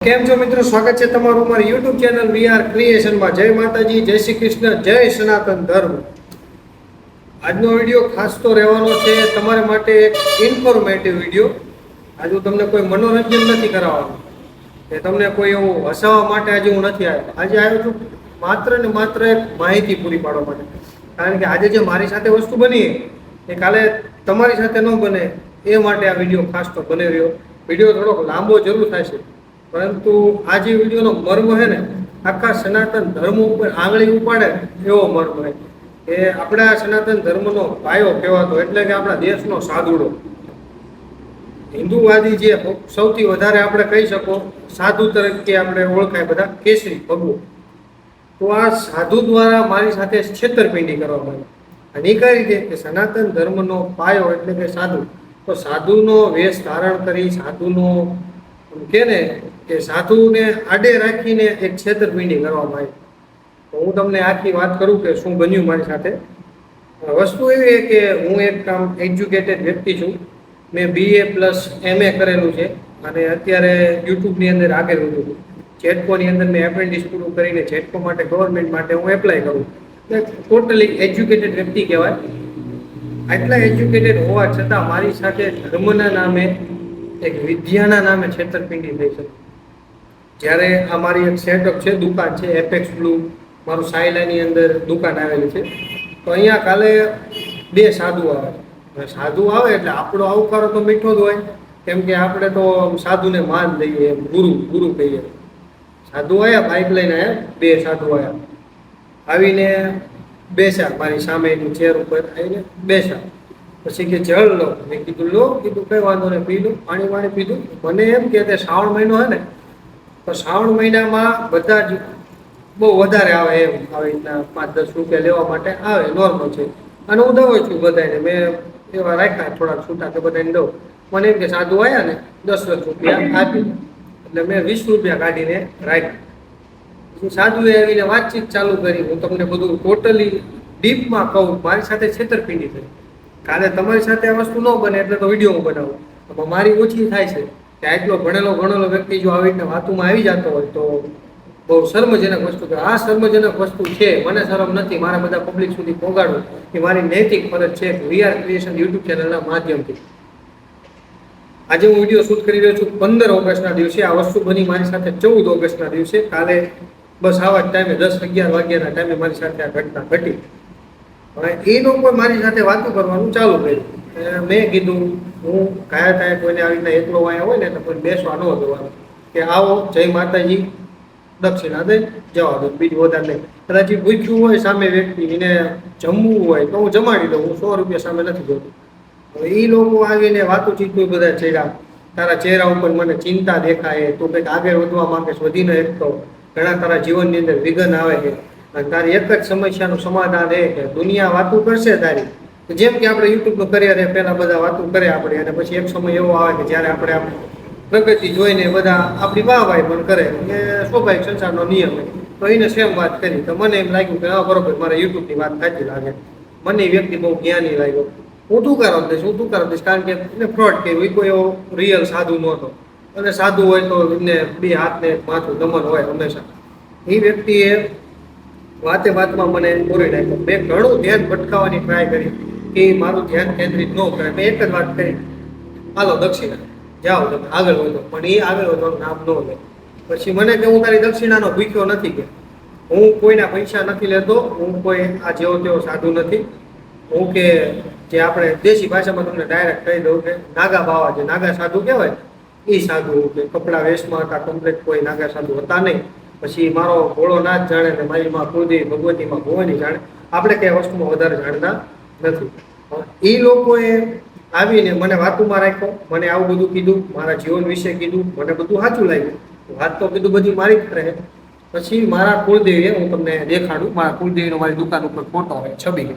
કેમ છો મિત્રો, સ્વાગત છે તમારું અમારી યુટ્યુબ ચેનલ વીઆર ક્રિએશનમાં। જય માતાજી, જય શ્રી કૃષ્ણ, જય સનાતન ધર્મ। આજનો વિડીયો ખાસ તો રહેવાનો છે તમારા માટે એક ઇન્ફોર્મેટિવ વિડીયો। આજે હું તમને કોઈ મનોરંજન નથી કરાવવાનો કે તમને કોઈ એવું હસાવવા માટે આજે હું નથી આવ્યો। આજે આવ્યો છું માત્ર ને માત્ર એક માહિતી પૂરી પાડવા માટે। કારણ કે આજે જે મારી સાથે વસ્તુ બની એ કાલે તમારી સાથે ન બને એ માટે આ વિડીયો ખાસ તો બની રહ્યો। વિડીયો થોડોક લાંબો જરૂર થાય છે, પરંતુ આ જે વિડીયોનો મર્મ છે ને, આખા સનાતન ધર્મ ઉપર આંગળી ઉપાડે એવો મર્મ છે કે આપણા સનાતન ધર્મનો પાયો કહેવાતો, એટલે કે આપણા દેશનો સાદુડો હિન્દુવાદી જે સૌથી વધારે આપણે કહી શકો સાધુ તરીકે આપણે ઓળખાય બધા, કેસરી ભગવો। તો આ સાધુ દ્વારા મારી સાથે છેતરપિંડી કરવામાં આવી। અને એ કઈ રીતે કે સનાતન ધર્મનો પાયો એટલે કે સાધુ, તો સાધુનો વેશ ધારણ કરી સાધુનો કે ને કે સાધુને આડે રાખીને એક છેતરપિંડી કરવામાં આવી। તો હું તમને આખી વાત કરું કે શું બન્યું મારી સાથે। વસ્તુ એવી છે કે હું એક એજ્યુકેટેડ વ્યક્તિ છું। મેં BA+MA કરેલું છે અને અત્યારે યુટ્યુબની અંદર આગળ વધું છું। જેટકોની અંદર મેં એપ્રેન્ટિસ પૂરું કરીને જેટકો માટે ગવર્મેન્ટ માટે હું એપ્લાય કરું, એટલે ટોટલી એજ્યુકેટેડ વ્યક્તિ કહેવાય। આટલા એજ્યુકેટેડ હોવા છતાં મારી સાથે ધર્મના નામે, એક વિદ્યાના નામે છેતરપિંડી થઈ છે। જ્યારે આ મારી એક સેટઅપ છે, દુકાન છે એપેક્સ બ્લુ, મારું સાયલાની અંદર દુકાન આવેલી છે। તો અહીંયા કાલે બે સાધુ આવે। સાધુ આવે એટલે આપણો આવકારો તો મીઠો જ હોય, કેમ કે આપણે તો સાધુને માન દઈએ, એમ ગુરુ કહીએ। સાધુ આવ્યા, બાઇક લઈને આવ્યા, બે સાધુ આવ્યા, આવીને બેસ્યા મારી સામેની ચેર ઉપર આવીને બેસ્યા। પછી કે જળ લો, મેં કીધું લો, કીધું કઈ વાંધો નહીં, પી લો, પાણી પીધું। મને એમ કે શ્રાવણ મહિનો છે ને, તો શ્રાવણ મહિનામાં બધા જ બહુ વધારે આવે, એમ આવી રીતના 5-10 રૂપિયા લેવા માટે આવે, નોર્મલ છે। અને હું દઉં છું બધાને, મેં એવા રાખ્યા થોડાક છૂટા કે બધાને દઉં। મને એમ કે સાધુ આવ્યા ને 10 રૂપિયા આપી, એટલે મેં 20 રૂપિયા કાઢીને રાખ્યા। સાધુએ આવીને વાતચીત ચાલુ કરી। હું તમને બધું ટોટલી ડીપમાં કહું, મારી સાથે છેતરપિંડી થઈ। કાલે તમારી સાથે આ વસ્તુ ન બને એટલે તો વિડીયો હું બનાવું, તો મારી ઓછી થાય છે કે આટલો ભણેલો વ્યક્તિ જો આવી રીતના વાતોમાં આવી જતો હોય તો બહુ શર્મજનક વસ્તુ કે આ શર્મજનક વસ્તુ છે। મને શરમ નથી, મારે બધા પબ્લિક સુધી પહોંચાડવું એ મારી નૈતિક ફરજ છે વીઆર ક્રિએશન યુટ્યુબ ચેનલના માધ્યમથી। આજે હું વિડીયો શૂટ કરી રહ્યો છું 15 ઓગસ્ટના દિવસે। આ વસ્તુ બની મારી સાથે 14 ઓગસ્ટના દિવસે। કાલે બસ આવા જ ટાઈમે 10-11 વાગ્યાના ટાઈમે મારી સાથે આ ઘટના ઘટી। હવે એ લોકો મારી સાથે વાતો કરવાનું ચાલુ કર્યું। મેં કીધું, હું કયા કાંઈ કોઈને આવી રીતના એકલો વાયા હોય ને તો કોઈ બેસવા ન દેવાનું, કે આવો જય માતાજી, દક્ષિણા દઈ જવા દો, બીજું વધારે નહીં। કદાચ ભૂખ્યું હોય સામે વ્યક્તિ, એને જમવું હોય તો હું જમાડી દઉં, હું 100 રૂપિયા સામે નથી જોતું। હવે એ લોકો આવીને વાતું ચીતું બધા ચડ્યા, તારા ચહેરા ઉપર મને ચિંતા દેખાય, તું કંઈક આગળ વધવા માંગે છે, વધીને એક તો ઘણા તારા જીવનની અંદર વિઘન આવે છે, અને તારી એક જ સમસ્યાનું સમાધાન એ કે દુનિયા વાતું કરશે તારી, જેમ કે આપણે યુટ્યુબનું કરિયર એ પહેલાં બધા વાતું કરે આપણે, અને પછી એક સમય એવો આવે કે જ્યારે આપણે પ્રગતિ જોઈને બધા આપણી વાહવાહી પણ કરે, કે સ્વાભાવિક સંસારનો નિયમ હોય। તો એને સેમ વાત કરી, તો મને એમ લાગ્યું કે હા બરોબર, મારે યુટ્યુબની વાત સાચી લાગે, મને વ્યક્તિ બહુ જ્ઞાની લાગ્યો। હું તુકારો દઈશ, કારણ કે એને ફ્રોડ કર્યું, એ કોઈ એવો રિયલ સાધુ નહોતો। અને સાધુ હોય તો એમને બે હાથને માથું દમન હોય હંમેશા। એ વ્યક્તિએ વાતમાં મને બોલી નાખ્યો। મેં ઘણું ધ્યાન ભટકાવવાની ટ્રાય કરી કે મારું ધ્યાન કેન્દ્રિત ન કરે। મેં એક જ વાત કરી, હાલો દક્ષિણા, જાઓ તમે આગળ વધો, પણ એ આગળ વધવાનું નામ ન લે। પછી મને કે હું તારી દક્ષિણાનો ભૂખ્યો નથી, કે હું કોઈના પૈસા નથી લેતો, હું કોઈ આ જેવો તેવો સાધુ નથી। હું કે જે આપણે દેશી ભાષામાં તમને ડાયરેક્ટ કહી દઉં કે નાગા બાવા, જે નાગા સાધુ કહેવાય એ સાધુ, કે કપડા વેશમાં હતા, કમ્પ્લેટ કોઈ નાગા સાધુ હતા નહીં। પછી મારો ભોળો નાથ જાણે ને મારી માં કુળદેવી ભગવતીમાં ભવાની જાણે, આપણે કઈ વસ્તુમાં વધારે જાણતા નથી। એ લોકોએ આવીને મને વાતોમાં રાખ્યો, મને આવું બધું કીધું, મારા જીવન વિશે કીધું, મને બધું સાચું લાગ્યું। વાત તો કીધું બધી મારી જ રહે। પછી મારા કુળદેવીએ, હું તમને દેખાડું, મારા કુળદેવીનો મારી દુકાન ઉપર ફોટો હોય, છબી।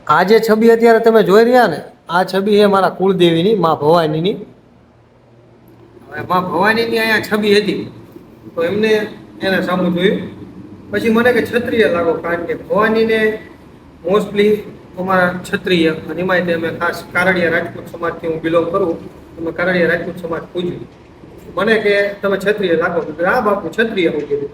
આ જે છબી અત્યારે તમે જોઈ રહ્યા ને, આ છબી છે મારા કુળદેવીની, માં ભવાનીની। હવે માં ભવાનીની અહીંયા છબી હતી, તો એમને એને સામું જોયું। પછી મને કે ક્ષત્રિય લાગો, કારણ કે ભવાનીને મોસ્ટલી અમારા ક્ષત્રિય, અને એમાંય અમે ખાસ કારડિયા રાજપૂત સમાજથી હું બિલોંગ કરું, અમે કારડિયા રાજપૂત સમાજ પૂજ્યું। મને કે તમે ક્ષત્રિય લાગો. હા બાપુ ક્ષત્રિય હું કીધું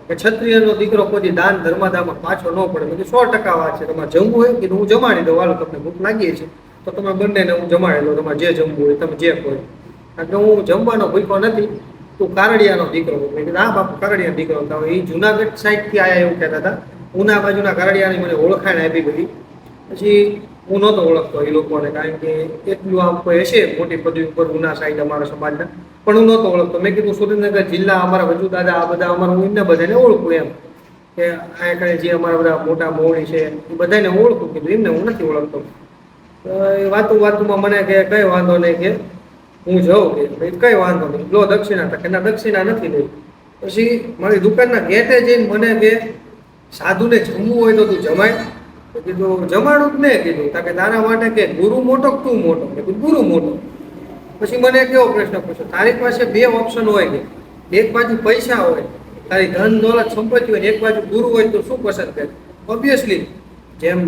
કે ક્ષત્રિયનો દીકરો કોઈ દાન ધર્માદામાં પાછો ન પડે. બધું 100% વાત છે. તમારે જમવું હોય કીધું હું જમાડી દઉં, હાલો તમને ભૂખ લાગી છે તો તમે બંનેને હું જમાડી દઉં, તમારે જે જમવું હોય તમે જે કહો. કારણ કે હું જમવાનો ભૂખ્યો નથી, તું કારડિયાનો દીકરો. મેં કીધું હા બાપુ કારડિયાનો દીકરો. એ જુનાગઢ સાઈડથી આયા એવું કહેતા હતા. ઉના બાજુના કારડિયાની મને ઓળખાણ આપી બધી. પછી હું નહોતો ઓળખતો એ લોકોને, કારણ કે એટલું આમ કોઈ હશે મોટી પદવી ઉપર ઉના સાઈડ અમારા સમાજના, પણ હું નહોતો ઓળખતો. મેં કીધું સુરેન્દ્રનગર જિલ્લા અમારા વજુ દાદા આ બધા અમારા હું એમને બધાને ઓળખું એમ, કે આ કઈ જે અમારા બધા મોટા મોવડી છે એ બધાને ઓળખું. કીધું એમને હું નથી ઓળખતો. એ વાતુમાં મને કે કઈ વાંધો નહીં, કે હું જાઉં કે કઈ વાંધો નહીં, લો દક્ષિણા. કે ના દક્ષિણા નથી લઈ. પછી મારી દુકાનના ગેટે જઈને મને કે સાધુને જમવું હોય તો તું જમાય. કીધું જમાડું જ ને. કીધું કે તારા માટે કે ગુરુ મોટો કે તું મોટો? કીધું ગુરુ મોટો. પછી મને કેવો પ્રશ્ન પૂછ્યો, તારી પાસે બે ઓપ્શન હોય કે એક બાજુ પૈસા હોય, તારી ધન દોલત સંપત્તિ હોય, એક બાજુ ગુરુ હોય, તો શું પસંદ કરે? ઓબ્વિયસલી જેમ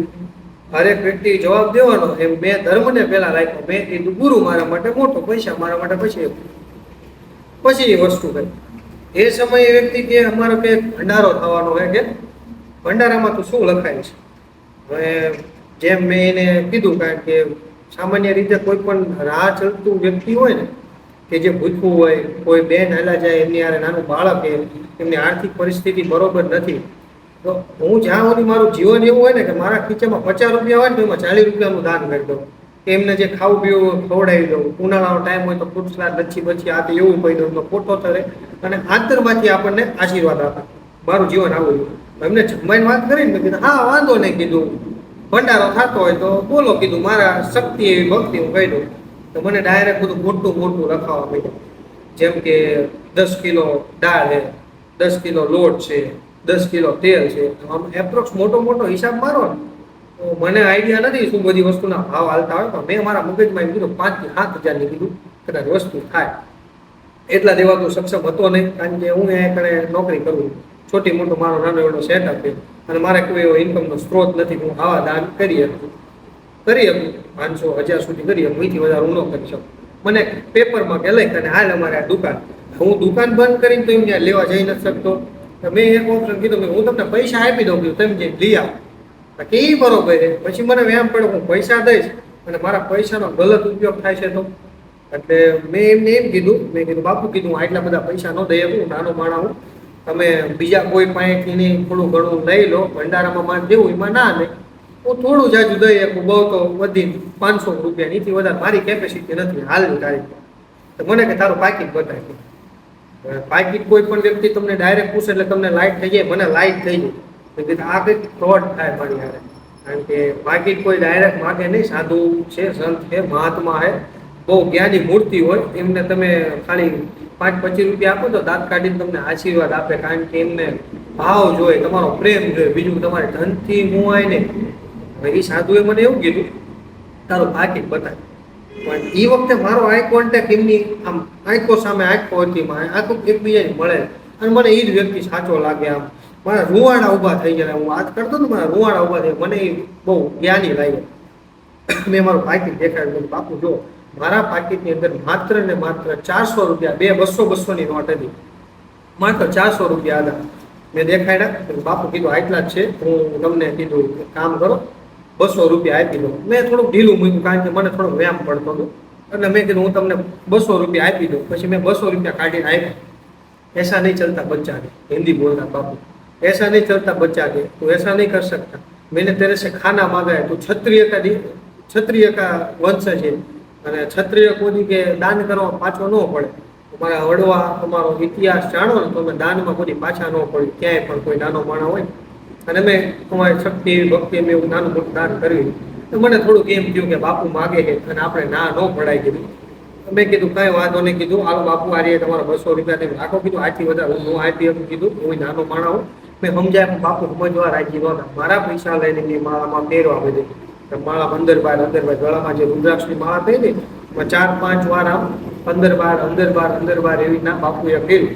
હરેક વ્યક્તિ જવાબ દેવાનો એમ મેં ધર્મને પહેલા રાખ્યો. મેં કીધું ગુરુ મારા માટે મોટો, પૈસા મારા માટે પછી એ વસ્તુ કઈ. એ સમયે વ્યક્તિ કે અમારો કે ભંડારો થવાનો હોય, કે ભંડારામાં તો શું લખાય છે. હવે જેમ મેં એને કીધું, કારણ કે સામાન્ય રીતે કોઈ પણ રાહ ચલતું વ્યક્તિ હોય ને, કે જે ભૂખવું હોય, કોઈ બેન હાલા જાય એમની યારે નાનું બાળક, એમની આર્થિક પરિસ્થિતિ બરોબર નથી, તો હું જ્યાં સુધી મારું જીવન એવું હોય ને કે મારા ખીચામાં 50 રૂપિયા હોય ને તો એમાં 40 રૂપિયાનું દાન કરી દઉં, કે એમને જે ખાવું પીવું ખવડાવી દઉં. ઉનાળાનો ટાઈમ હોય તો ફ્રૂટ સલાડ, લચ્છી બચ્છી આ એવું કહી દઉં, ફોટો તરે અને આંતરમાંથી આપણને આશીર્વાદ આપે. મારું જીવન આવું હતું. એમને જમવાની વાત કરીને મેં કીધું હા વાંધો નહીં. કીધું ભંડારો થતો હોય તો બોલો. કીધું મારા શક્તિ એવી ભક્તિ હું કહી દઉં. તો મને ડાયરેક્ટ બધું મોટું મોટું લખાવવા માંડ્યું. જેમ કે 10 કિલો દાળ છે, 10 કિલો લોટ છે, 10 કિલો તેલ છે. આમ એપ્રોક્સ મોટો મોટો હિસાબ મારો ને તો મને આઈડિયા નથી શું બધી વસ્તુના ભાવ હાલતા હોય, પણ મેં મારા મગજમાં એમ કીધું 5 થી 7 હજારની કીધું કદાચ વસ્તુ થાય. એટલા દેવા તો સક્ષમ હતો નહીં, કારણ કે હું એ કણે નોકરી કરું, છોટી મોટો મારો નાનો એવડો સેટઅપ છે અને મારે કોઈ એવો ઇન્કમનો સ્ત્રોત નથી. હું આવા દાન કરી શકું 500-1000 સુધી કરી શકું, એથી વધારે હું ન કરી શકું. મને પેપરમાં કે લઈ અને હાલ અમારે આ દુકાન, હું દુકાન બંધ કરીને તો એમ ત્યાં લેવા જઈ નથી શકતો. મેં એક ઓપ્શન કીધું કે હું તમને પૈસા આપી દઉં, કીધું તમે જે લઈ આવો. કે એ બરોબર છે. પછી મને વ્યાયામ પડ્યો, હું પૈસા દઈશ અને મારા પૈસાનો ગલત ઉપયોગ થાય છે તો. એટલે મેં એમને એમ કીધું, મેં કીધું બાપુ કીધું હું આટલા બધા પૈસા ન દઈ શકું, નાનો માણા હું, તમે બીજા કોઈ પાસેથી થોડું ઘણું લઈ લો, ભંડારામાં મારે દેવું એમાં ના નહીં, હું થોડું જાજુ દઈ શકું, બહુ તો વધી 500 રૂપિયા, નીથી વધારે મારી કેપેસિટી નથી હાલની તારીખમાં. તો મને કે તારું પાકીટ બતાવી. પાકીટ કોઈ પણ વ્યક્તિ તમને ડાયરેક્ટ પૂછે એટલે તમને લાઇટ થઈ જાય, મને લાઇટ થઈ જાય. મેં કીધું આ કંઈક ફ્રોડ થાય મારી યારે, કારણ કે પાકીટ કોઈ ડાયરેક્ટ માગે નહીં. સાધુ છે, સંત છે, મહાત્મા છે, બહુ જ્ઞાની મૂર્તિ હોય, એમને તમે ખાલી 5-25 રૂપિયા આપો તો દાંત કાઢીને તમને આશીર્વાદ આપે, કારણ કે એમને ભાવ જોઈએ, તમારો પ્રેમ જોઈએ, બીજું તમારે ધનથી હું આય નહીં. હવે એ સાધુએ મને એવું કીધું તારું પાકીટ બતાવે. પણ એ વખતે મારો આઈ કોન્ટેક્ટ એમની આમ આંખો સામે આંખો હતી, આંખો એકબીજાને મળે અને મને એ જ વ્યક્તિ સાચો લાગે. આમ મારા રૂવાડા ઊભા થઈ ગયા. હું વાત કરતો ને મારા રૂવાડા ઊભા થઈ, મને એ બહુ જ્ઞાની લાગ્યો. મેં મારું પાકીટ દેખાડ્યું, બાપુ જો મારા પાકીટની અંદર માત્ર ને માત્ર 400 રૂપિયા, 200-200ની નોટ હતી, માત્ર 400 રૂપિયા હતા. મેં દેખાડ્યા, બાપુ કીધું આટલા જ છે, હું તમને કીધું કામ કરો 200 રૂપિયા આપી દો. મેં થોડુંક ઢીલું મૂક્યું, કારણ કે મને થોડોક વ્યાયામ પડતો હતો, એટલે મેં કીધું હું તમને 200 રૂપિયા આપી દઉં. પછી મેં 200 રૂપિયા કાઢીને આપ્યા. ऐसा नहीं चलता बच्चा के, हिंदी बोलना बापू, ऐसा नहीं चलता बच्चा के, तू ऐसा नहीं कर सकता, मैंने तेरे से खाना मांगा है, तू क्षत्रिय का वंश है અને ક્ષત્રિય કોઈ કે દાન કરવા પાછો ન પડે. તમારા વડવા તમારો ઇતિહાસ જાણો ને, તમે દાનમાં કોઈ પાછા ન પડ્યું, ક્યાંય પણ કોઈ નાનો માણસ હોય. અને મેં તમારી શક્તિ એવી ભક્તિ મેં એવું નાનું મોટું દાન કર્યું. તો મને થોડુંક એમ થયું કે બાપુ માગે છે અને આપણે ના ન પડાય કીધું. મેં કીધું કાંઈ વાંધો નહીં, કીધું હાલો બાપુ આ રીતે તમારા 200 રૂપિયા તમે રાખો. કીધું આથી વધારે હું આપી એમ કીધું, હું નાનો માણસ હોઉં. મેં સમજાય પણ બાપુ સમજવા રાજી નહોતા. મારા પૈસા લઈને મેં માળામાં પહેરવા બધું, માળા 15 બાર ગળામાં જે રુદ્રાક્ષની માળા થઈ ને, 4-5 વાર આમ 15 બાર એવી ના બાપુએ કર્યું.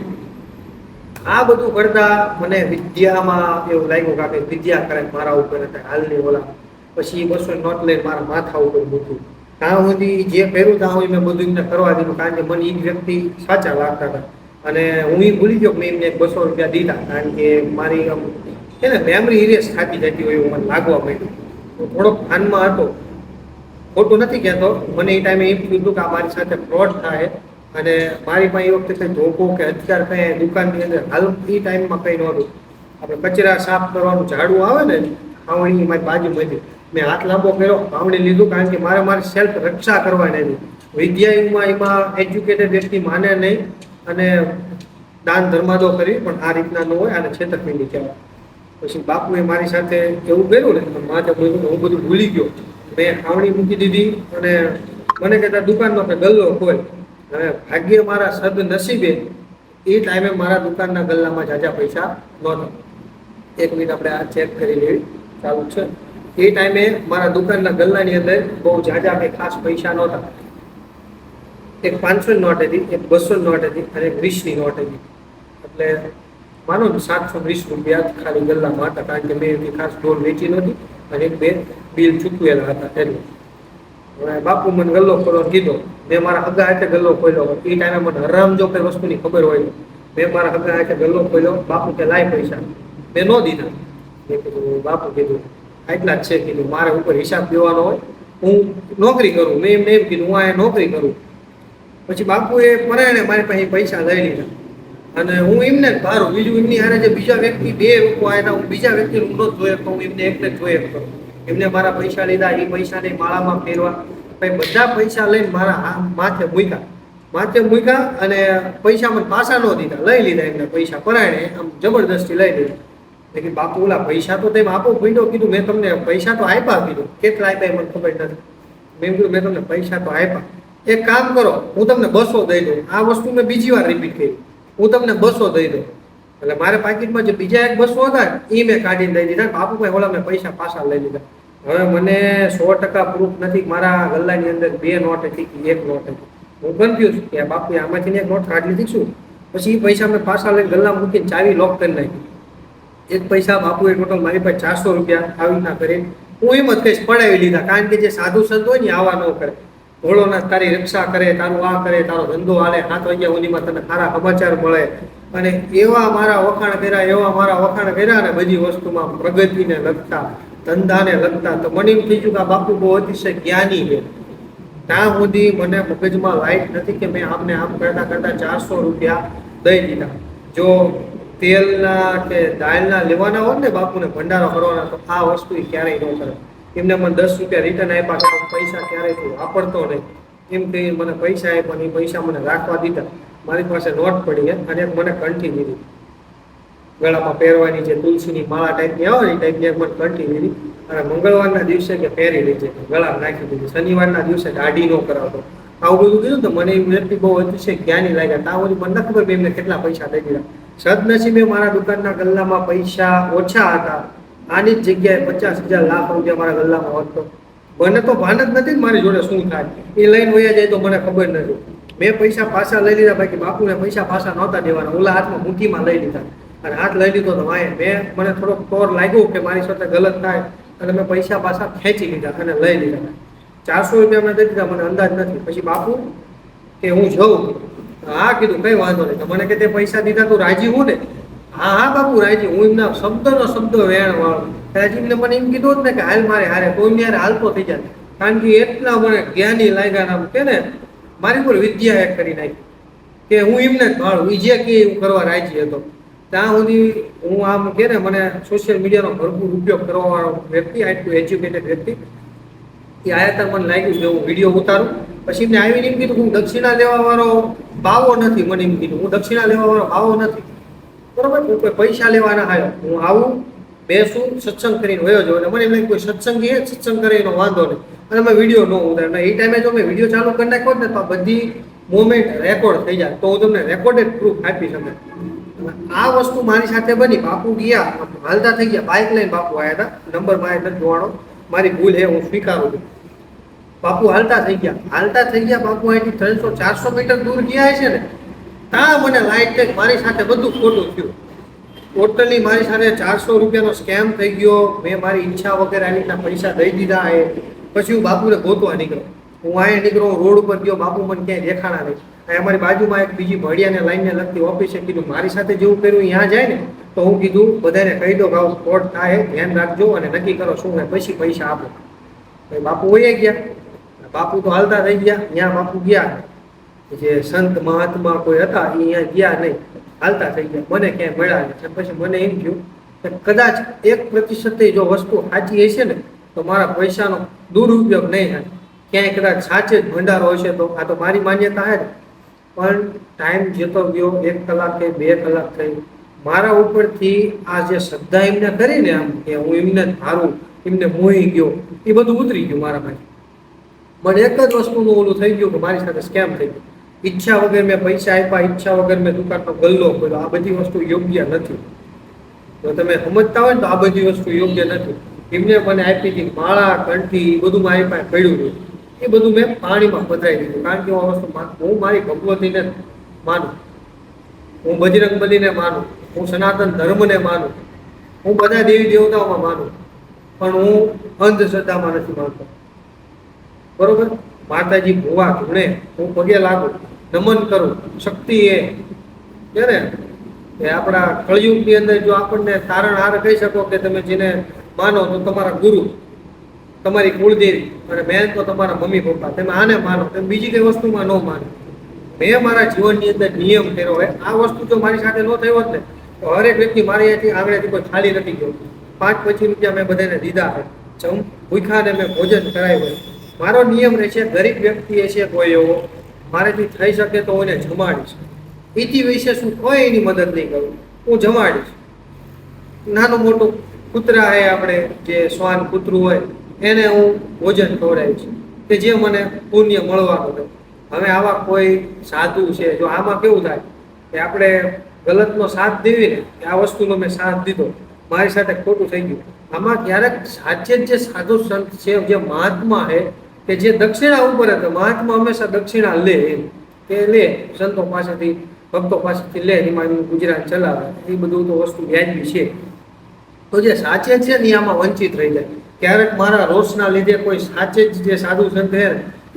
આ બધું કરતા મને વિદ્યામાં એવું લાગ્યું કે આપણે વિદ્યા કરે મારા ઉપર હતા હાલની ઓલા. પછી 200 નોટ લઈને મારા માથા ઉપર મૂક્યું. ત્યાં સુધી જે પહેરું ત્યાં સુધી મેં બધું એમને કરવા દીધું, કારણ કે મને એ વ્યક્તિ સાચા લાગતા હતા. અને હું એ ભૂલી ગયો કે મેં એમને 200 રૂપિયા દીધા, કારણ કે મારી આમ છે ને મેમરી ઇરેસ થતી જતી હોય એવું મને લાગવા માંડ્યું. તો થોડોક ભાનમાં હતો, ખોટું નથી કહેતો. મને એ ટાઈમે એમ કીધું કે આ મારી સાથે ફ્રોડ થાય, અને મારી પાસે એ વખતે કંઈ ધોકો કે હથિયાર કંઈ દુકાનની અંદર હાલ એ ટાઈમમાં કંઈ નહોતું. આપણે કચરા સાફ કરવાનું ઝાડુ આવે ને, આવણી મારી બાજુમાં હતી, મેં હાથ લાંબો કર્યો, આવણી લીધું, કારણ કે મારી સેલ્ફ રક્ષા કરવાની હતી. વિદ્યામાં એમાં એજ્યુકેટેડ વ્યક્તિ માને નહીં, અને દાન ધર્માદો કરી, પણ આ રીતના ન હોય, આને છેતરપિંડી કહેવાય. પછી બાપુએ મારી સાથે એવું કર્યું ને, માથે હું બધું ભૂલી ગયો. મેં ખાવણી મૂકી દીધી, અને મને કહેતા દુકાનનો કે ગલ્લો ખોલ. હવે ભાગ્ય મારા સદનસીબે એ ટાઈમે મારા દુકાનના ગલ્લામાં જાજા પૈસા નહોતા. 1 મિનિટ આપણે આ ચેક કરી લેવી, ચાલુ છે. એ ટાઈમે મારા દુકાનના ગલ્લાની અંદર બહુ જાજા કંઈ ખાસ પૈસા નહોતા. એક 500 નોટ હતી, એક 200 નોટ હતી, અને એક 20ની નોટ હતી. એટલે માનો ને 720 રૂપિયા ખાલી ગલ્લામાં હતા, કારણ કે મેં એની ખાસ ડોલ વેચી નહોતી, અને 1-2 બિલ ચૂકવેલા હતા. એટલે હવે બાપુ મને ગલ્લો ખોલવાનો કીધો. મેં મારા હગા હાથે ગલ્લો ખોલ્યો. એ ટાઈમે મને હરામ જો કઈ વસ્તુની ખબર હોય, મેં મારા હગા હાથે ગલ્લો ખોલ્યો. બાપુ કે લાય પૈસા, મેં ન દીધા. મેં કીધું બાપુ કીધું આટલા જ છે, કીધું મારે ઉપર હિસાબ દેવાનો હોય, હું નોકરી કરું. મેં એમને એમ કીધું હું આ નોકરી કરું. પછી બાપુએ પરાયણે મારી પાસે પૈસા લઈ લીધા, અને હું એમને જ ભારું. બીજું એમની હારે જે બીજા વ્યક્તિ 2 લોકો આવ્યા, હું બીજા વ્યક્તિનું ન જોઈ શકતો, હું એમને એકને જ જોઈ શકતો. એમને મારા પૈસા લીધા, એ પૈસાને માળામાં ફેરવા, પછી બધા પૈસા લઈને મારા માથે મૂક્યા, અને પૈસા મને પાછા ન દીધા, લઈ લીધા એમને પૈસા પરાયણે, આમ જબરદસ્તી લઈ લીધા. લેકિન બાપુ ઓલા પૈસા તો તેમ આપો પીડો, કીધું મેં તમને પૈસા તો આપ્યા, કીધું કેટલા આપ્યા મને ખબર નથી. મેં કીધું મેં તમને પૈસા તો આપ્યા, એક કામ કરો, હું તમને 200 દઈ દઉં. આ વસ્તુ મેં બીજી વાર રિપીટ કરી, હું તમને 200 દઈ દઉં. એટલે મારા પાકીટમાં જે બીજા એક 200 હતા એ મેં કાઢીને દઈ દીધા. બાપુભાઈ ઓલા મેં પૈસા પાછા લઈ લીધા. હવે મને 100% પ્રૂફ નથી કે મારા ગલ્લાની અંદર 2 નોટ હતી કે 1 નોટ હતી. હું કન્ફ્યુઝ કે બાપુએ આમાંથી 1 નોટ કાઢી લીધી શું. પછી એ પૈસા મેં પાછા લઈને ગલ્લા મૂકીને ચાવી લોક કરી નાખી. એક પૈસા બાપુએ ટોટલ મારી પાસે 400 રૂપિયા આવી રીતના કરી હું એમ જ કહીશ પડાવી લીધા. કારણ કે જે સાધુ સંત હોય ને આવા ન કરે. ભોળોનાથ તારી રક્ષા કરે, તારું આ કરે, તારો ધંધો હાલે, 7 વાગ્યા સુધીમાં તને સારા સમાચાર મળે, અને એવા મારા વખાણ કર્યા ને બધી વસ્તુમાં પ્રગતિને લગતા, ધંધાને લગતા. તો મને એમ થઈ ગયું કે આ બાપુ બહુ અતિશય જ્ઞાની છે. ત્યાં સુધી મને મગજમાં લાઈટ નથી કે મેં આમને આમ કરતા 400 રૂપિયા દઈ દીધા. જો તેલના કે દાળના લેવાના હોત ને બાપુને ભંડારો કરવાના, તો આ વસ્તુ ક્યારેય ન કરે. એમને મને 10 રૂપિયા રિટર્ન આપ્યા, પૈસા ક્યારેય તું વાપરતો નહીં એમ કહી મને પૈસા આપ્યા. એ પૈસા મને રાખવા દીધા. મારી પાસે નોટ પડી અને મને કંઠી દીધી, ગળામાં પહેરવાની જે તુલસીની માળા ટાઈપની આવે ને એ ટાઈપની મને કંઠી દીધી. અને મંગળવારના દિવસે કે પહેરી લેજે, ગળા નાખી દીધી. શનિવારના દિવસે દાઢી ન કરાવતો. આવું બધું કીધું તો મને એ વ્યક્તિ બહુ અતિશય જ્ઞાની લાગ્યા. ત્યાં સુધી મને ખબર મેં એમને કેટલા પૈસા દઈ દીધા. સદનસીબે મારા દુકાનના ગલ્લામાં પૈસા ઓછા હતા. આની જ જગ્યાએ 50,000 લાખ રૂપિયા મારા ગલ્લામાં હોતો. મને તો ભાન જ નથી મારી જોડે શું થાય. એ લઈને વયા જાય તો મને ખબર નથી. મેં પૈસા પાછા લઈ લીધા, બાકી બાપુને પૈસા પાછા નહોતા દેવાના. ઓલા હાથમાં મુઠ્ઠીમાં લઈ લીધા, અને હાથ લઈ લીધો તો મને થોડોક તોર લાગ્યું કે મારી સાથે ગલત થાય, અને મેં પૈસા પાછા ખેંચી લીધા અને લઈ લીધા. 400 રૂપિયા મેં દઈ દીધા, મને અંદાજ નથી. પછી બાપુ કે હું જઉં, હા કીધું કઈ વાંધો નહીં. મને કે તે પૈસા દીધા તું રાજી હું ને? હા હા બાપુ રાજી. હું એમના શબ્દ વેણ વાળો. રાજી એમને મને એમ કીધું ને કે હાલ મારે હારે કોઈ યારે હાલતો થઈ જાય. કારણ કે એટલા મને જ્ઞાની લાગ્યા આમ કે ને મારી પર વિદ્યા એક કરી નાખી કે હું એમને જ ભાળું. એ જે કે હું કરવા રાજી હતો. ત્યાં સુધી હું આમ કે ને મને સોશિયલ મીડિયાનો ભરપૂર ઉપયોગ કરવાવાળો વ્યક્તિ, આટલું એજ્યુકેટેડ વ્યક્તિ, એ આયા મને લાગ્યું કે હું વિડીયો ઉતારું. પછી એમને આવીને એમ કીધું હું દક્ષિણા લેવાવાળો બાવો નથી. મને એમ કીધું હું દક્ષિણા લેવાવાળો બાવો નથી, બરોબર. હું કોઈ પૈસા લેવાના આવ્યો, હું આવું બેસું સત્સંગ કરીને વયો જાઉં. અને મને એમ લાગે કોઈ સત્સંગ કરે એનો વાંધો નહીં. અને મેં વિડીયો ન ઉતાર્યો. એ ટાઈમે જો મેં વિડીયો ચાલુ કરી નાખ્યો ને તો બધી મોમેન્ટ રેકોર્ડ થઈ જાય, તો હું તમને રેકોર્ડેડ પ્રૂફ આપી શકું. આ વસ્તુ મારી સાથે બની. બાપુ ગયા, હાલતા થઈ ગયા, બાઇક લઈને બાપુ આવ્યા હતા. નંબર મારે નથી જોવાનો, મારી ભૂલ છે, હું સ્વીકારું છું. બાપુ હાલતા થઈ ગયા. બાપુ અહીંથી 300-400 મીટર દૂર ગયા છે ને, ત્યાં મને લાઈટ ટેક મારી સાથે બધું ખોટું થયું. ટોટલી મારી સાથે 400 રૂપિયાનો સ્કેમ થઈ ગયો. મેં મારી ઈચ્છા વગર આવી રીતના પૈસા દઈ દીધા. પછી હું બાપુને ગોતવા નીકળ્યો. હું અહીંયા નીકળો, રોડ ઉપર ગયો, બાપુ મને ક્યાંય દેખાણા નહીં. અહીં અમારી બાજુમાં એક બીજી ભડિયાને લાઈને લગતી ઓફિસે કીધું મારી સાથે જેવું કર્યું ત્યાં જાય ને તો હું કીધું બધાને કહી દો કે આવું ફ્રોડ થાય, ધ્યાન રાખજો અને નક્કી કરો શું હોય, પછી પૈસા આપો. ભાઈ બાપુ વહી ગયા, બાપુ તો હાલતા થઈ ગયા. ત્યાં બાપુ ગયા, જે સંત મહાત્મા કોઈ હતા એ અહીંયા ગયા નહીં, હાલતા થઈ ગયા. મને ક્યાંય મળ્યા નહીં. પછી મને એમ થયું કે કદાચ 1% જો વસ્તુ સાચી હશે ને તો મારા પૈસાનો દુરુપયોગ નહીં થાય. ક્યાંય કદાચ સાચે જ ભંડારો હશે તો આ તો મારી માન્યતા હે. પણ ટાઈમ જતો ગયો, 1 કલાક કે 2 કલાક થઈ, મારા ઉપરથી આ જે શ્રદ્ધા એમને કરીને આમ કે હું એમને હારું, એમને મોહી ગયો, એ બધું ઉતરી ગયું મારા પાસે. મને એક જ વસ્તુનું ઓલું થઈ ગયું કે મારી સાથે સ્કેમ થઈ ગયું. ઈચ્છા વગર મેં પૈસા આપ્યા, ઈચ્છા વગર મેં દુકાનનો ગલ્લો ખોલ્યો. આ બધી વસ્તુ યોગ્ય નથી. તો તમે સમજતા હોય ને તો આ બધી વસ્તુ યોગ્ય નથી. એમને મને આપી હતી માળા, કંઠી, એ બધું મારી પાસે પડ્યું હતું. એ બધું મેં પાણીમાં પધરાવી દીધું. કારણ કે આ વસ્તુ હું મારી ભગવતીને માનું, હું બજરંગબલીને માનું, હું સનાતન ધર્મને માનું, હું બધા દેવી દેવતાઓમાં માનું, પણ હું અંધશ્રદ્ધામાં નથી માનતો. બરોબર? માતાજી ભુવા ધૂણે હું પગે લાગુ, નમન કરું. શક્તિ એ છે ને એ આપણા કળયુગની અંદર જો આપણને તારણહાર કહી શકો કે તમે જેને માનો તો તમારા ગુરુ, તમારી કુળદેવી, અને મેન તો તમારા મમ્મી પપ્પા. તમે આને માનો, તમે બીજી કઈ વસ્તુમાં ન માનો. મેં મારા જીવનની અંદર નિયમ કર્યો હોય. આ વસ્તુ જો મારી સાથે ન થઈ હોત ને તો હરેક વ્યક્તિ મારી અહીંયાથી આંગળેથી કોઈ ખાલી નથી ગયો. 5-25 રૂપિયા મેં બધાને દીધા હોય, ભૂખાને મેં ભોજન કરાવ્યું હોય. મારો નિયમ રહેશે, ગરીબ વ્યક્તિ હશે કોઈ એવો, મારેથી થઈ શકે તો હું એને જમાડીશ. ઇતિ વિશે શું કોઈ એની મદદ નહીં કરું, હું જમાડીશ. નાનું મોટું કૂતરા હે આપણે જે શ્વાન કૂતરું હોય એને હું ભોજન ખવડાવીશ કે જે મને પુણ્ય મળવાનું હોય. હવે આવા કોઈ સાધુ છે, જો આમાં કેવું થાય કે આપણે ગલતનો સાથ દેવી ને, કે આ વસ્તુનો મેં સાથ દીધો, મારી સાથે ખોટું થઈ ગયું. આમાં ક્યારેક સાચે જ જે સાધુ સંત છે, જે મહાત્મા છે કે જે દક્ષિણા ઉપર હતા, મહાત્મા હંમેશા દક્ષિણા લે, એમ કે લે સંતો પાસેથી, ભક્તો પાસેથી લે, એમાં એમનું ગુજરાન ચલાવે. એ બધું તો વસ્તુ વ્યાજબી છે. તો જે સાચે છે ને આમાં વંચિત રહી જાય. ક્યારેક મારા રોષના લીધે કોઈ સાચે જ જે સાધુ સંત છે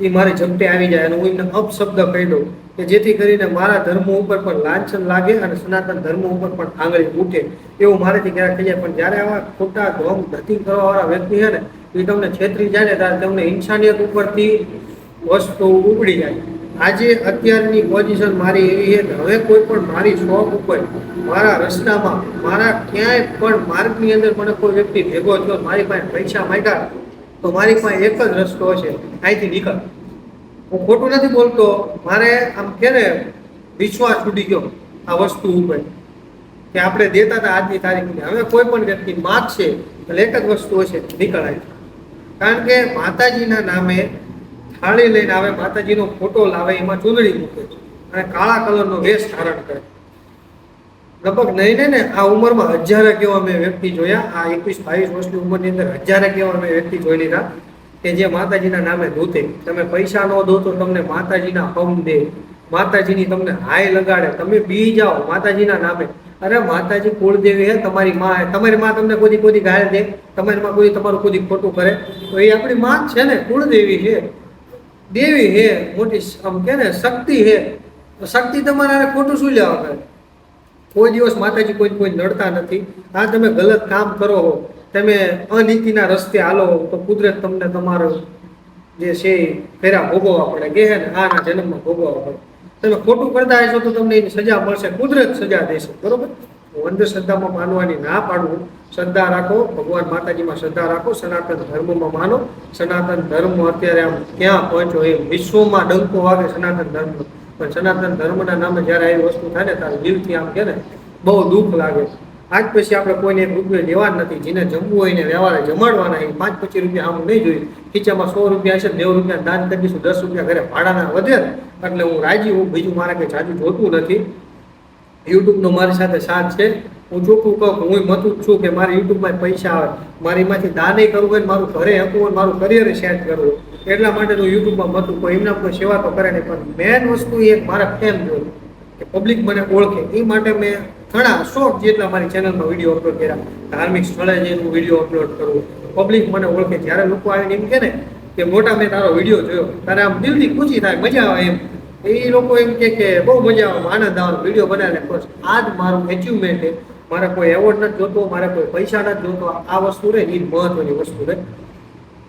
એ મારી ઝપટે આવી જાય અને હું એમને અપશબ્દ કહી દઉં કે જેથી કરીને મારા ધર્મ ઉપર પણ લાંછન લાગે અને સનાતન ધર્મ ઉપર પણ આંગળી ઉઠે. એવું મારેથી ક્યારેક થઈ જાય. પણ જ્યારે આવા ખોટા ધોમ ધતી કરવાવાળા વ્યક્તિ છે ને એ તમને છેતરી જાય ને ત્યારે તમને ઇન્સાનિયત ઉપરથી વસ્તુ ઉપડી જાય. આજે અત્યારની પોઝિશન મારી એવી છે કે હવે કોઈ પણ મારી શોપ ઉપર, મારા રસ્તામાં, મારા ક્યાંય પણ માર્ગની અંદર મને કોઈ વ્યક્તિ ભેગો થયો, મારી પાસે પૈસા માંગ્યા તો મારી પાસે એક જ રસ્તો છે, અહીંથી નીકળ. હું ખોટું નથી બોલતો. મારે આમ કે ને વિશ્વાસ છૂટી ગયો આ વસ્તુ ઉપર કે આપણે દેતા હતા આજની તારીખની. હવે કોઈ પણ વ્યક્તિ માગશે એટલે એક જ વસ્તુ હશે, નીકળાય. કારણ કે માતાજીના નામે થાળી લઈને આવે, માતાજીનો ફોટો લાવે, એમાં ચૂંદડી મૂકે છે અને કાળા કલરનો વેશ ધારણ કરે. લગભગ નહીં ને આ ઉંમરમાં હજારે કેવા મેં વ્યક્તિ જોયા. આ 21-22 વર્ષની ઉંમરની અંદર હજારે કેવા મેં વ્યક્તિ જોઈ લીધા કે જે માતાજીના નામે ધૂતે. તમે પૈસા ન દો તો તમને માતાજીના હમ દે, માતાજીની તમને હાય લગાડે, તમે બી જાઓ માતાજીના નામે. અરે માતાજી કુળદેવી હે, તમારી માં હે. તમારી માં તમને કોઈ ગાળ દે, તમારી માં કોઈ તમારું કોઈ ખોટું કરે તો એ આપણી માં છે ને, કુળદેવી છે, દેવી હે, મોટી આમ કે ને શક્તિ હે. શક્તિ તમારે ખોટું શું લેવા કરે? કોઈ દિવસ માતાજી કોઈ નડતા નથી. આ તમે ગલત કામ કરો હો, તમે અનીતિના રસ્તે હાલો તો કુદરત તમને તમારો જે છે ફેરા ભોગવવા પડે કે હે ને, આના જન્મમાં ભોગવવા પડે. તમે ખોટું કરતા હશો તો તમને એની સજા મળશે, કુદરત સજા દેશે. બરોબર? હું અંધશ્રદ્ધામાં માનવાની ના પાડું. શ્રદ્ધા રાખો, ભગવાન માતાજીમાં શ્રદ્ધા રાખો, સનાતન ધર્મમાં માનો. સનાતન ધર્મ અત્યારે આમ ક્યાં પહોંચ્યો એ વિશ્વમાં ડંકો વાગે સનાતન ધર્મ. પણ સનાતન ધર્મના નામે જ્યારે આવી વસ્તુ થાય ને ત્યારે દિલથી આમ કે ને બહુ દુઃખ લાગે. આજ પછી આપણે કોઈને 1 રૂપિયો લેવા નથી. જેને જમવું હોય ને વ્યવહારે જમાડવાના. 5-25 રૂપિયા આમ નહીં જોઈએ. ખીચામાં 100 રૂપિયા હશે, 90 રૂપિયા દાન કરી દઈશું, 10 રૂપિયા ઘરે ભાડાના વધે એટલે હું રાજી હું. બીજું મારે કંઈ જાજુ જોતું નથી. યુટ્યુબનો મારી સાથે સાથ છે. હું ચોખ્ખું કહું કે હું મતું જ છું કે મારે યુટ્યુબમાં પૈસા આવે, મારીમાંથી દાને કરવું હોય, મારું ઘરે આપવું હોય, મારું કરિયર સેટ કરવું, એટલા માટે હું યુટ્યુબમાં મતું. કોઈ એમના કોઈ સેવા તો કરે નહીં, પણ મેન વસ્તુ એ મારે ફેમ જોઈએ કે પબ્લિક મને ઓળખે. એ માટે મેં ઘણા 100 જેટલા મારી ચેનલમાં વિડીયો અપલોડ કર્યા. ધાર્મિક સ્થળે જઈને હું વિડીયો અપલોડ કરું, પબ્લિક મને ઓળખે. જ્યારે લોકો આવીને એમ કે ને કે મોટા મેં તારો વિડીયો જોયો, તારે આમ દિલથી ખુશી થાય, મજા આવે એમ. એ લોકો એમ કે બહુ મજા આવે, આનંદ આવે, વિડીયો બનાવીને ખુશ. આ જ મારું એચિવમેન્ટ છે. મારે કોઈ એવોર્ડ નથી જોતો, મારે કોઈ પૈસા નથી જોતો. આ વસ્તુ રહે એ મહત્વની વસ્તુ રહે.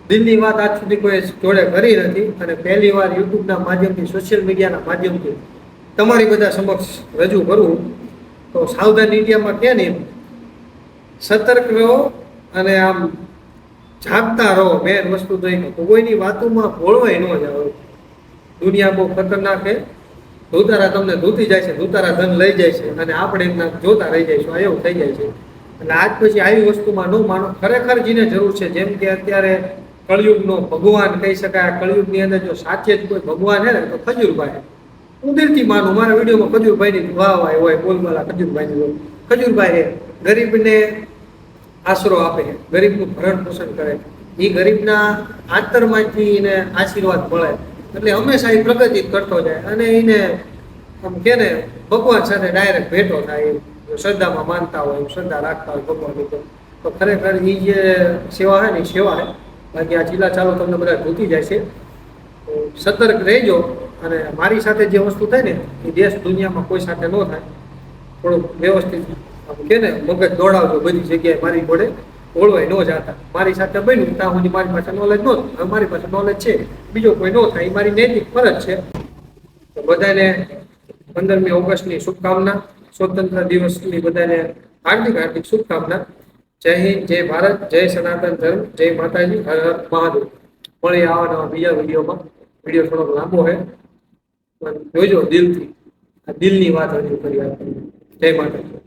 દિલની વાત આજ સુધી કોઈ જોડે કરી નથી અને પહેલી વાર યુટ્યુબના માધ્યમથી, સોશિયલ મીડિયાના માધ્યમથી તમારી બધા સમક્ષ રજૂ કરું. તો સાવધાન ઇન્ડિયામાં કે નહીં, સતર્ક રહો અને આમ જાગતા રહો. મેન વસ્તુ તો એ કોઈની વાતોમાં ભોળવાય ન જાવ. દુનિયા બહુ ખતરનાક છે. ધોતારા તમને ધોતી જાય છે, ધોતારા ધન લઈ જાય છે અને આપણે એમના જોતા રહી જઈશું. એવું થઈ જાય છે. એટલે આજ પછી આવી વસ્તુમાં ન માનો. ખરેખર જેને જરૂર છે, જેમ કે અત્યારે કળિયુગનો ભગવાન કહી શકાય, કળિયુગની અંદર જો સાચે જ કોઈ ભગવાન છે ને તો ખજૂરભાઈ. હું દિલથી માનું. મારા વિડીયોમાં ખજૂરભાઈની વાહ વાહ હોય, બોલબાલા ખજૂરભાઈની હોય. ખજૂરભાઈ ગરીબને આશરો આપે, ગરીબનું ભરણ પોષણ કરે, એ ગરીબના આંતરમાંથી એને આશીર્વાદ મળે. એટલે હંમેશા એ પ્રગતિ કરતો જાય અને એને આમ કે ને ભગવાન સાથે ડાયરેક્ટ ભેટો થાય. શ્રદ્ધામાં માનતા હોય, શ્રદ્ધા રાખતા હોય ભગવાનની, તો ખરેખર એ જે સેવા છે ને એ સેવા છે. બાકી આ ચીલા ચાલો તમને બધા ધોતી જાય છે. તો સતર્ક રહેજો. અને મારી સાથે જે વસ્તુ થાય ને એ દેશ દુનિયામાં કોઈ સાથે ન થાય. થોડુંક વ્યવસ્થિત કે ને મગજ દોડાવજો બધી જગ્યાએ. મારી જોડે ઓળવાય ન જતા. મારી સાથે બન્યું ત્યાં સુધી મારી પાસે નોલેજ નહોતું. હવે મારી પાસે નોલેજ છે, બીજો કોઈ ન થાય. એ મારી નૈતિક ફરજ છે. તો બધાને 15મી ઓગસ્ટની શુભકામના, સ્વતંત્ર દિવસની બધાને હાર્દિક હાર્દિક શુભકામના. જય હિન્દ, જય ભારત, જય સનાતન ધર્મ, જય માતાજી, હર હર મહાદેવ. મળી આવા નવા બીજા વિડીયોમાં. વિડીયો થોડોક લાંબો છે, જોજો દિલથી. આ દિલની વાત રજૂ કરી. જય માતાજી.